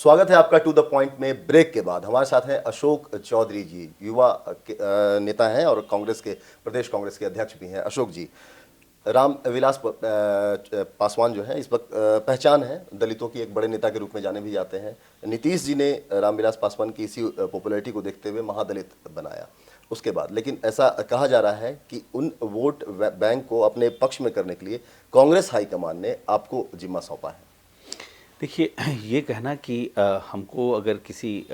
स्वागत है आपका टू द पॉइंट में। ब्रेक के बाद हमारे साथ हैं अशोक चौधरी जी, युवा नेता हैं और कांग्रेस के प्रदेश कांग्रेस के अध्यक्ष भी हैं। अशोक जी, रामविलास पासवान जो है इस वक्त पहचान है, दलितों की एक बड़े नेता के रूप में जाने भी जाते हैं। नीतीश जी ने रामविलास पासवान की इसी पॉपुलैरिटी को देखते हुए महादलित बनाया उसके बाद, लेकिन ऐसा कहा जा रहा है कि उन वोट बैंक को अपने पक्ष में करने के लिए कांग्रेस हाईकमान ने आपको जिम्मा सौंपा है। देखिए, ये कहना कि हमको अगर किसी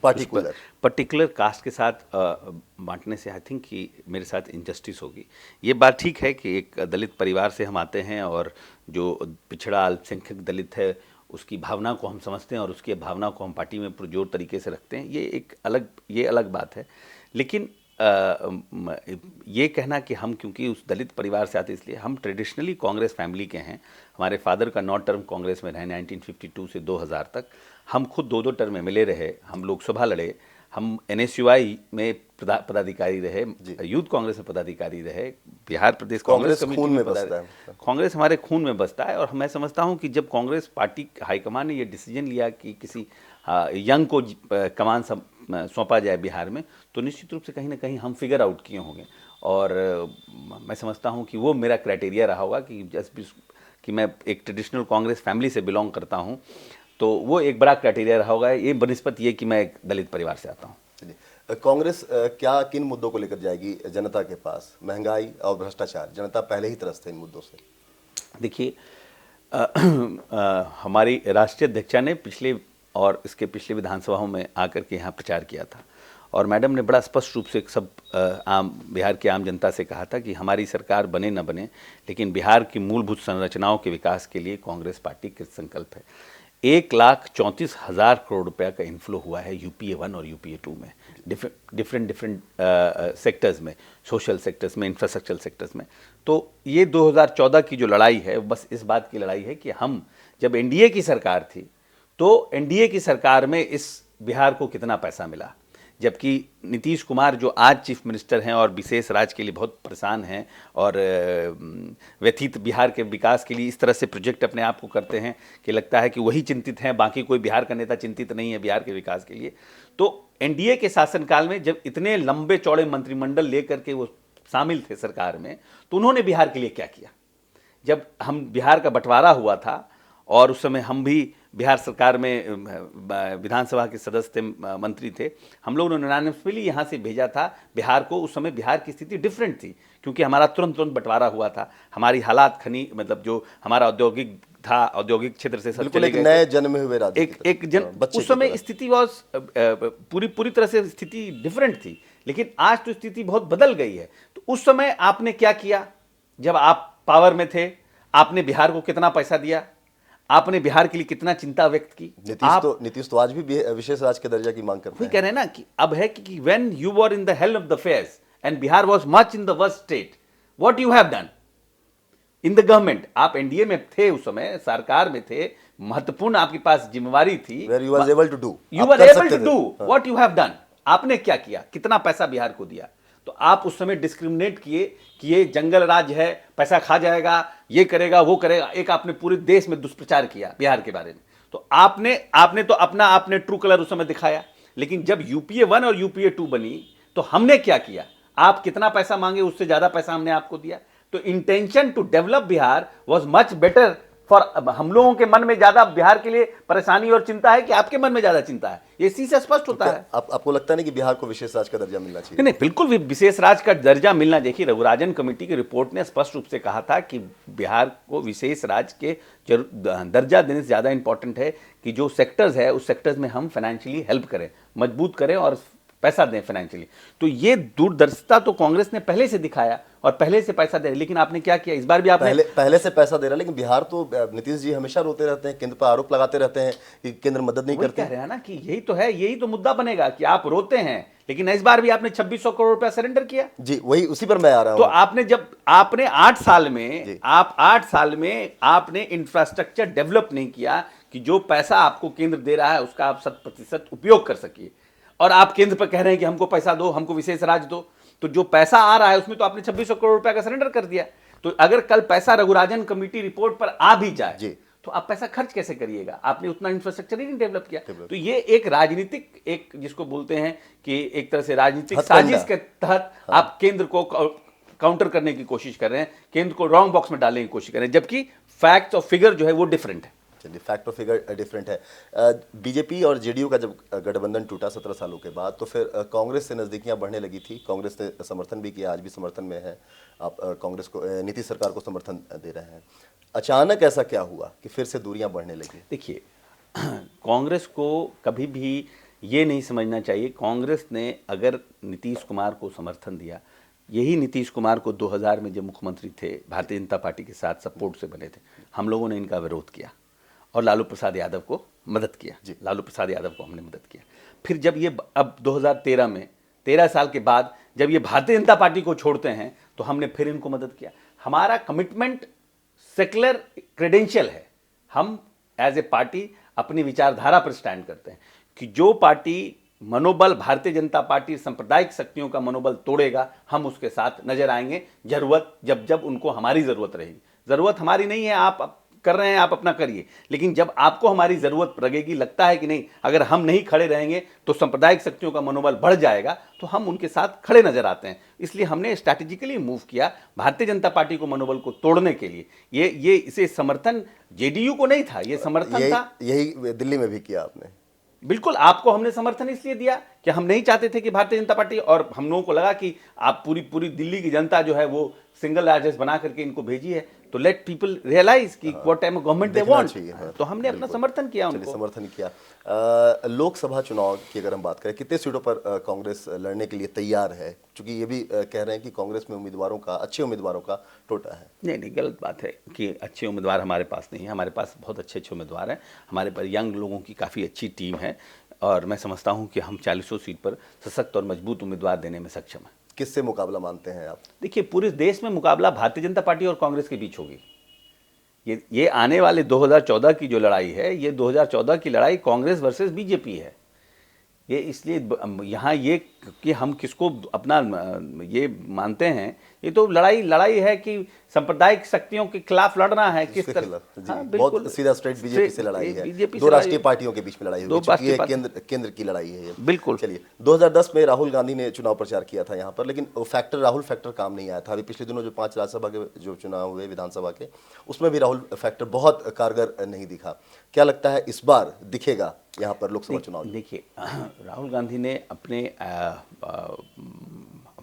पर्टिकुलर कास्ट के साथ बांटने से आई थिंक कि मेरे साथ इनजस्टिस होगी। ये बात ठीक है कि एक दलित परिवार से हम आते हैं और जो पिछड़ा अल्पसंख्यक दलित है उसकी भावना को हम समझते हैं और उसकी भावना को हम पार्टी में पुरजोर तरीके से रखते हैं। ये अलग बात है। लेकिन ये कहना कि हम क्योंकि उस दलित परिवार से आते, इसलिए हम ट्रेडिशनली कांग्रेस फैमिली के हैं। हमारे फादर का 9 टर्म कांग्रेस में रहे, 1952 से 2000 तक। हम खुद 2 टर्म में मिले रहे, हम लोकसभा लड़े, हम NSUI में पदाधिकारी रहे, यूथ कांग्रेस में पदाधिकारी रहे, बिहार प्रदेश कांग्रेस खून में बसता है। कांग्रेस हमारे खून में बसता है। और मैं समझता हूं कि जब कांग्रेस पार्टी हाईकमान ने ये डिसीजन लिया कि किसी यंग को कमान सौंपा जाए बिहार में, तो निश्चित रूप से कहीं ना कहीं हम फिगर आउट किए होंगे। और मैं समझता हूं कि वो मेरा क्राइटेरिया रहा होगा कि मैं एक ट्रेडिशनल कांग्रेस फैमिली से बिलोंग करता हूं, तो वो एक बड़ा क्राइटेरिया रहा होगा, ये बनिस्बत ये कि मैं एक दलित परिवार से आता हूं। कांग्रेस क्या किन मुद्दों को लेकर जाएगी जनता के पास? महंगाई और भ्रष्टाचार, जनता पहले ही त्रस्त है इन मुद्दों से। देखिए, हमारी राष्ट्रीय अध्यक्षा ने पिछले और इसके पिछले विधानसभाओं में आकर के यहाँ प्रचार किया था और मैडम ने बड़ा स्पष्ट रूप से सब बिहार की आम जनता से कहा था कि हमारी सरकार बने न बने, लेकिन बिहार की मूलभूत संरचनाओं के विकास के लिए कांग्रेस पार्टी कृत संकल्प है। 1,34,000 करोड़ रुपया का इन्फ्लो हुआ है UPA 1 और UPA 2 में, डिफरेंट सेक्टर्स में, सोशल सेक्टर्स में, इंफ्रास्ट्रक्चरल सेक्टर्स में। तो ये 2014 की जो लड़ाई है बस इस बात की लड़ाई है कि हम जब NDA की सरकार थी तो NDA की सरकार में इस बिहार को कितना पैसा मिला, जबकि नीतीश कुमार जो आज चीफ मिनिस्टर हैं और विशेष राज्य के लिए बहुत परेशान हैं और व्यथित बिहार के विकास के लिए इस तरह से प्रोजेक्ट अपने आप को करते हैं कि लगता है कि वही चिंतित हैं, बाकी कोई बिहार का नेता चिंतित नहीं है बिहार के विकास के लिए। तो NDA के शासनकाल में जब इतने लंबे चौड़े मंत्रिमंडल लेकर के वो शामिल थे सरकार में, तो उन्होंने बिहार के लिए क्या किया? जब हम बिहार का बंटवारा हुआ था और उस समय हम भी बिहार सरकार में विधानसभा के सदस्य थे, मंत्री थे, हम लोगों ने यूनानिमसली यहाँ से भेजा था बिहार को। उस समय बिहार की स्थिति डिफरेंट थी क्योंकि हमारा तुरंत बंटवारा हुआ था। हमारी हालात मतलब जो हमारा औद्योगिक था, औद्योगिक क्षेत्र से सब चले गए, नए जन्मे हुए राज्य उस समय स्थिति पूरी तरह से स्थिति डिफरेंट थी। लेकिन आज तो स्थिति बहुत बदल गई है। तो उस समय आपने क्या किया? जब आप पावर में थे, आपने बिहार को कितना पैसा दिया? आपने बिहार के लिए कितना चिंता व्यक्त की? नीतीश तो आज भी विशेष राज्य के दर्जा की मांग करते हैं। कह रहे हैं ना कि अब है कि when you were in the hell of the affairs and Bihar was much in the worst state, what you have done in the government? आप NDA में थे, उस समय सरकार में थे, महत्वपूर्ण आपके पास जिम्मेवारी थी। Where you were able to do, what you have done, आपने क्या किया? कितना पैसा बिहार को दिया? तो आप उस समय डिस्क्रिमिनेट किए कि ये जंगल राज है, पैसा खा जाएगा, ये करेगा, वो करेगा। एक आपने पूरे देश में दुष्प्रचार किया बिहार के बारे में। तो आपने तो आपने ट्रू कलर उस समय दिखाया। लेकिन जब UPA 1 और UPA 2 बनी तो हमने क्या किया? आप कितना पैसा मांगे, उससे ज्यादा पैसा हमने आपको दिया। तो intention to develop Bihar was much better for. हम लोगों के मन में ज्यादा बिहार के लिए परेशानी और चिंता है कि आपके मन में ज्यादा चिंता है, ये इसी से स्पष्ट होता है। आपको लगता नहीं कि बिहार को विशेष राज्य का दर्जा मिलना चाहिए? नहीं, बिल्कुल भी विशेष राज्य का दर्जा मिलना। देखिए, रघुराजन कमेटी की रिपोर्ट ने स्पष्ट रूप से कहा था कि बिहार को विशेष राज्य के दर्जा देने से ज्यादा इंपॉर्टेंट है कि जो सेक्टर्स है उस सेक्टर्स में हम फाइनेंशियली हेल्प करें, मजबूत करें और पैसा दें फाइनेंशियली। तो ये दूरदर्शिता तो कांग्रेस ने पहले से दिखाया और पहले से पैसा दे रहे। लेकिन आपने क्या किया? इस बार भी आपने पहले से पैसा दे रहा, लेकिन बिहार तो नीतीश जी हमेशा रोते रहते हैं, केंद्र पर आरोप लगाते रहते हैं कि केंद्र मदद नहीं करते। कह रहे हैं ना कि यही तो है, यही तो मुद्दा बनेगा कि आप रोते हैं, लेकिन इस बार भी आपने 2600 करोड़ रुपया सरेंडर किया। जी, वही उसी पर मैं आ रहा हूं। तो आपने 8 साल में आपने इंफ्रास्ट्रक्चर डेवलप नहीं किया कि जो पैसा आपको केंद्र दे रहा है उसका आप 100% उपयोग कर सकिए। और आप केंद्र पर कह रहे हैं कि हमको पैसा दो, हमको विशेष राज्य दो। तो जो पैसा आ रहा है उसमें तो आपने 2600 करोड़ रुपया का सरेंडर कर दिया। तो अगर कल पैसा रघुराजन कमेटी रिपोर्ट पर आ भी जाए तो आप पैसा खर्च कैसे करिएगा? आपने उतना इंफ्रास्ट्रक्चर ही नहीं डेवलप किया। तो ये एक राजनीतिक, एक जिसको बोलते हैं कि एक तरह से राजनीतिक साजिश के तहत आप केंद्र को काउंटर करने की कोशिश कर रहे हैं, केंद्र को रॉन्ग बॉक्स में डालने की कोशिश कर रहे हैं, जबकि फैक्ट और फिगर जो है वो डिफरेंट है। चलिए, फैक्ट और फिगर डिफरेंट है। बीजेपी और जेडीयू का जब गठबंधन टूटा 17 सालों के बाद, तो फिर कांग्रेस से नज़दीकियां बढ़ने लगी थी। कांग्रेस ने समर्थन भी किया, आज भी समर्थन में है। आप कांग्रेस को, नीतीश सरकार को समर्थन दे रहे हैं। अचानक ऐसा क्या हुआ कि फिर से दूरियां बढ़ने लगी? देखिए, कांग्रेस को कभी भी ये नहीं समझना चाहिए, कांग्रेस ने अगर नीतीश कुमार को समर्थन दिया, यही नीतीश कुमार को 2000 में जब मुख्यमंत्री थे, भारतीय जनता पार्टी के साथ सपोर्ट से बने थे, हम लोगों ने इनका विरोध किया और लालू प्रसाद यादव को मदद किया। लालू प्रसाद यादव को हमने मदद किया। फिर जब ये अब 2013 में, 13 साल के बाद जब ये भारतीय जनता पार्टी को छोड़ते हैं, तो हमने फिर इनको मदद किया। हमारा कमिटमेंट सेकुलर क्रेडेंशियल है। हम एज ए पार्टी अपनी विचारधारा पर स्टैंड करते हैं कि जो पार्टी मनोबल, भारतीय जनता पार्टी सांप्रदायिक शक्तियों का मनोबल तोड़ेगा, हम उसके साथ नजर आएंगे। जरूरत जब जब उनको हमारी जरूरत रहेगी। जरूरत हमारी नहीं है, आप कर रहे हैं, आप अपना करिए, लेकिन जब आपको हमारी जरूरत लगेगी, लगता है कि नहीं, अगर हम नहीं खड़े रहेंगे तो सांप्रदायिक शक्तियों का मनोबल बढ़ जाएगा, तो हम उनके साथ खड़े नजर आते हैं। इसलिए हमने स्ट्रैटेजिकली मूव किया भारतीय जनता पार्टी को मनोबल को तोड़ने के लिए। ये इसे समर्थन जेडीयू को नहीं था, ये समर्थन था। यही दिल्ली में भी किया आपने? बिल्कुल, आपको हमने समर्थन इसलिए दिया कि हम नहीं चाहते थे कि भारतीय जनता पार्टी, और हम लोगों को लगा कि आप पूरी दिल्ली की जनता जो है वो सिंगल लार्जेस्ट बना करके इनको भेजी है, तो लेट पीपल रियलाइज कि what time government they want. तो हमने अपना समर्थन किया उनको। समर्थन किया। लोकसभा चुनाव की अगर हम बात करें, कितने सीटों पर कांग्रेस लड़ने के लिए तैयार है? क्योंकि ये भी कह रहे हैं कि कांग्रेस में उम्मीदवारों का, अच्छे उम्मीदवारों का टोटा है। नहीं, गलत बात है कि अच्छे उम्मीदवार हमारे पास नहीं है। हमारे पास बहुत अच्छे उम्मीदवार हैं। हमारे पास यंग लोगों की काफ़ी अच्छी टीम है, और मैं समझता हूँ कि हम 40 सीट पर सशक्त और मजबूत उम्मीदवार देने में सक्षम हैं। किससे मुकाबला मानते हैं आप? देखिए, पूरे देश में मुकाबला भारतीय जनता पार्टी और कांग्रेस के बीच होगी। ये आने वाले 2014 की जो लड़ाई है, ये 2014 की लड़ाई कांग्रेस वर्सेस बीजेपी है। ये इसलिए यहाँ ये कि हम किसको अपना ये मानते हैं, ये तो लड़ाई है कि सांप्रदायिक शक्तियों के खिलाफ लड़ना है। किस तरह? हाँ, बहुत सीधा स्ट्रेट बीजेपी से लड़ाई है। दो राष्ट्रीय पार्टियों के बीच में लड़ाई होगी, केंद्र की लड़ाई है ये। बिल्कुल। चलिए, 2010 में राहुल गांधी ने चुनाव प्रचार किया था यहाँ पर, लेकिन राहुल फैक्टर काम नहीं आया था। अभी पिछले दिनों जो 5 राज्यसभा के जो चुनाव हुए, विधानसभा के, उसमें भी राहुल फैक्टर बहुत कारगर नहीं दिखा। क्या लगता है इस बार दिखेगा यहाँ पर लोकसभा चुनाव? देखिए, राहुल गांधी ने अपने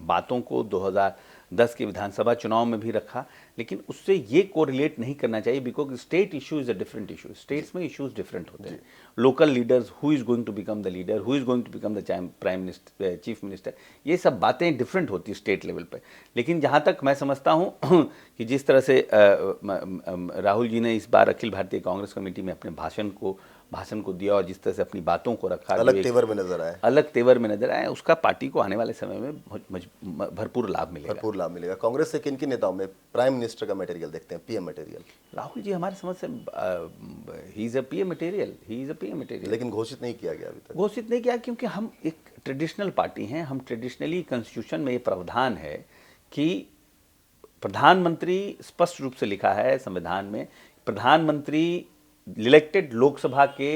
बातों को 2010 के विधानसभा चुनाव में भी रखा, लेकिन उससे ये कोरिलेट नहीं करना चाहिए, because state issue is a different issue. States में इश्यूज डिफरेंट होते हैं। Local leaders, who is going to become the leader, who is going to become the prime minister, chief minister, ये सब बातें डिफरेंट होती है स्टेट लेवल पे। लेकिन जहाँ तक मैं समझता हूँ कि जिस तरह से राहुल जी ने इस बार अखिल भारतीय कांग्रेस कमेटी में अपने भाषण को दिया, और जिस तरह से अपनी बातों को रखा, अलग तेवर में नजर आए, उसका पार्टी को आने वाले समय में भरपूर लाभ मिलेगा। कांग्रेस से किन किन नेताओं में प्राइम मिनिस्टर का मटेरियल देखते हैं, पीएम मटेरियल? राहुल जी हमारे समझ से he is a PM material, लेकिन घोषित नहीं किया गया अभी तक। घोषित नहीं किया क्योंकि हम एक ट्रेडिशनल पार्टी हैं। हम ट्रेडिशनली कॉन्स्टिट्यूशन में ये प्रावधान है कि प्रधानमंत्री, स्पष्ट रूप से लिखा है संविधान में, प्रधानमंत्री इलेक्टेड लोकसभा के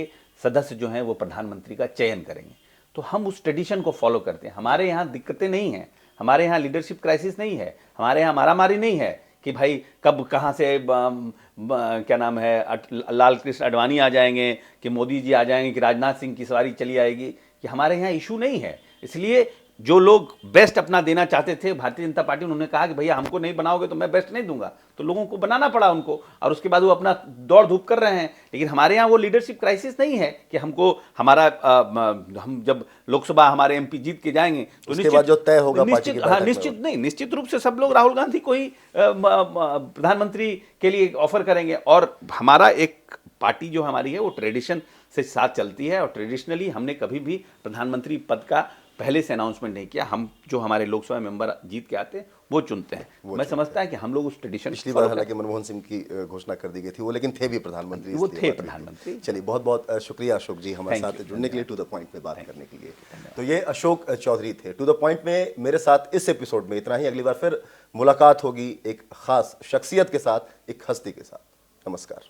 सदस्य जो हैं वो प्रधानमंत्री का चयन करेंगे। तो हम उस ट्रेडिशन को फॉलो करते हैं। हमारे यहाँ दिक्कतें नहीं हैं, हमारे यहाँ लीडरशिप क्राइसिस नहीं है, हमारे यहाँ मारामारी नहीं है कि भाई कब कहाँ से क्या नाम है लाल कृष्ण आडवाणी आ जाएंगे, कि मोदी जी आ जाएंगे, कि राजनाथ सिंह की सवारी चली आएगी। कि हमारे यहाँ इशू नहीं है। इसलिए जो लोग बेस्ट अपना देना चाहते थे भारतीय जनता पार्टी, उन्होंने कहा कि भैया हमको नहीं बनाओगे तो मैं बेस्ट नहीं दूंगा, तो लोगों को बनाना पड़ा उनको, और उसके बाद वो अपना दौड़ धूप कर रहे हैं। लेकिन हमारे यहाँ वो लीडरशिप क्राइसिस नहीं है कि हमको हमारा हम जब लोकसभा हमारे एमपी जीत के जाएंगे तो उसके बाद जो तय होगा निश्चित रूप से सब लोग राहुल गांधी को ही प्रधानमंत्री के लिए ऑफर करेंगे। और हमारा एक पार्टी जो हमारी है वो ट्रेडिशन से साथ चलती है, और ट्रेडिशनली हमने कभी भी प्रधानमंत्री पद का पहले से अनाउंसमेंट नहीं किया। हम जो हमारे लोकसभा मेंबर जीत के आते हैं वो चुनते हैं। मैं समझता है कि हम लोग उस ट्रेडिशन, पिछली बार हालांकि मनमोहन सिंह की घोषणा कर दी गई थी वो, लेकिन थे भी प्रधानमंत्री, वो थे प्रधानमंत्री। चलिए, बहुत बहुत शुक्रिया अशोक जी हमारे साथ जुड़ने के लिए, टू द पॉइंट में बात करने के लिए। तो ये अशोक चौधरी थे टू द पॉइंट में मेरे साथ इस एपिसोड में इतना ही। अगली बार फिर मुलाकात होगी एक खास शख्सियत के साथ, एक हस्ती के साथ। नमस्कार।